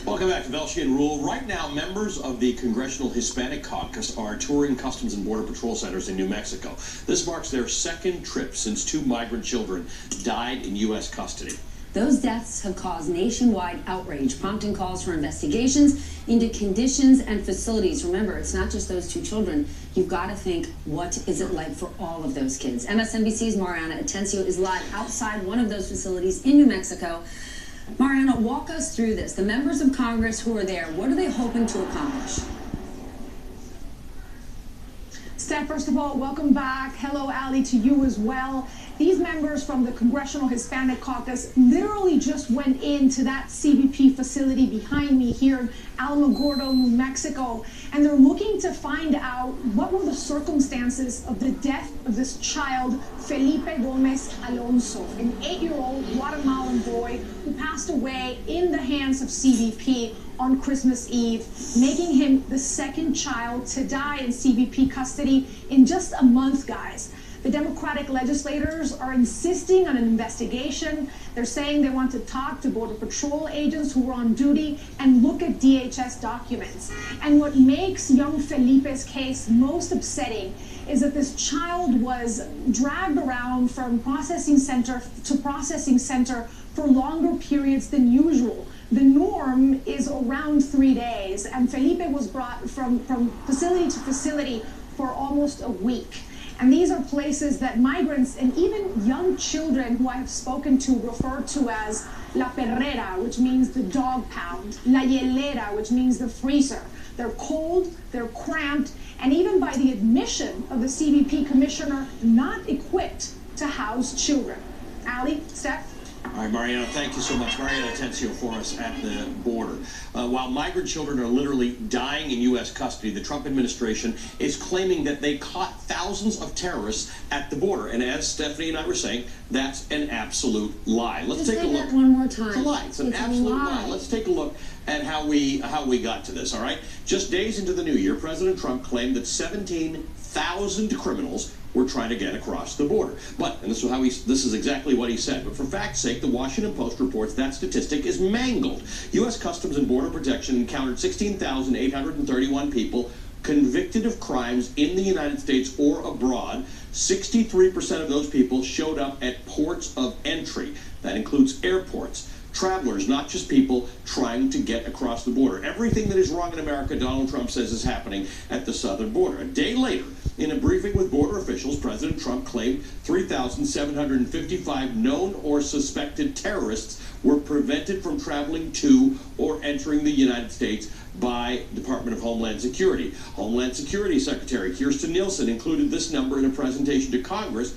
Welcome back to Velshi and Rule. Right now, members of the Congressional Hispanic Caucus are touring Customs and Border Patrol centers in New Mexico. This marks their second trip since 2 migrant children died in U.S. custody. Those deaths have caused nationwide outrage, prompting calls for investigations into conditions and facilities. Remember, it's not just those 2 children. You've got to think, what is it like for all of those kids? MSNBC's Mariana Atencio is live outside one of those facilities in New Mexico. Mariana, walk us through this. The members of Congress who are there, what are they hoping to accomplish? Steph, first of all, welcome back. Hello, Ali, to you as well. These members from the Congressional Hispanic Caucus literally just went into that CBP facility behind me here in Alamogordo, New Mexico, and they're looking to find out what were the circumstances of the death of this child, Felipe Gomez Alonso, an 8-year-old Guatemalan boy who passed away in the hands of CBP on Christmas Eve, making him the second child to die in CBP custody in just a month, guys. The Democratic legislators are insisting on an investigation. They're saying they want to talk to Border Patrol agents who were on duty and look at DHS documents. And what makes young Felipe's case most upsetting is that this child was dragged around from processing center to processing center for longer periods than usual. The norm is around 3 days, and Felipe was brought from facility to facility for almost a week. And these are places that migrants and even young children who I have spoken to refer to as La Perrera, which means the dog pound, La Hielera, which means the freezer. They're cold, they're cramped, and even by the admission of the CBP commissioner, not equipped to house children. Ali, Steph? All right, Mariana, thank you so much. Mariana Atencio for us at the border. While migrant children are literally dying in U.S. custody, the Trump administration is claiming that they caught thousands of terrorists at the border. And as Stephanie and I were saying, that's an absolute lie. Let's take a look. That one more time. It's a lie. It's an absolute lie. Let's take a look at how we got to this, all right? Just days into the new year, President Trump claimed that 17,000 criminals were trying to get across the border. But, and this is exactly what he said, but for fact's sake, the Washington Post reports that statistic is mangled. U.S. Customs and Border Protection encountered 16,831 people convicted of crimes in the United States or abroad. 63% of those people showed up at ports of entry. That includes airports. Travelers, not just people trying to get across the border. Everything that is wrong in America, Donald Trump says, is happening at the southern border. A day later, in a briefing with border officials, President Trump claimed 3,755 known or suspected terrorists were prevented from traveling to or entering the United States by Department of Homeland Security. Homeland Security Secretary Kirstjen Nielsen included this number in a presentation to Congress.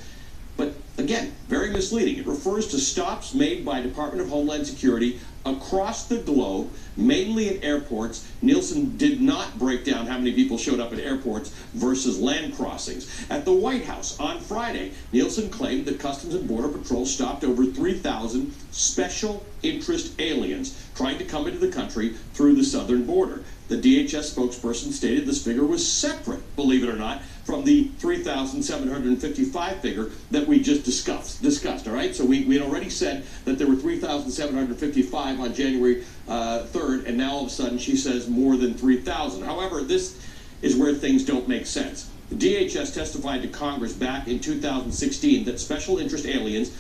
But again, very misleading. It refers to stops made by Department of Homeland Security across the globe, mainly at airports. Nielsen did not break down how many people showed up at airports versus land crossings. At the White House on Friday, Nielsen claimed that Customs and Border Patrol stopped over 3,000 special interest aliens trying to come into the country through the southern border. The DHS spokesperson stated this figure was separate, believe it or not, from the 3,755 figure that we just discussed, all right? So we had already said that there were 3,755 on January 3rd, and now all of a sudden she says more than 3,000. However, this is where things don't make sense. The DHS testified to Congress back in 2016 that special interest aliens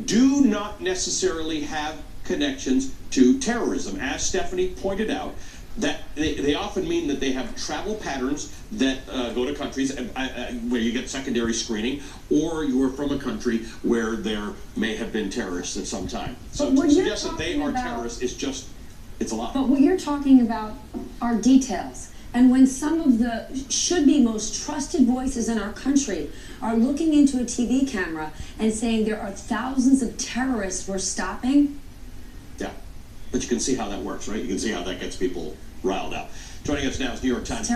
do not necessarily have connections to terrorism. As Stephanie pointed out, that they often mean that they have travel patterns that go to countries where you get secondary screening, or you're from a country where there may have been terrorists at some time. So to suggest that they are terrorists is just, it's a lie. But what you're talking about are details. And when some of the should-be most trusted voices in our country are looking into a TV camera and saying there are thousands of terrorists we're stopping. Yeah, but you can see how that works, right? You can see how that gets people riled up. Joining us now is New York Times.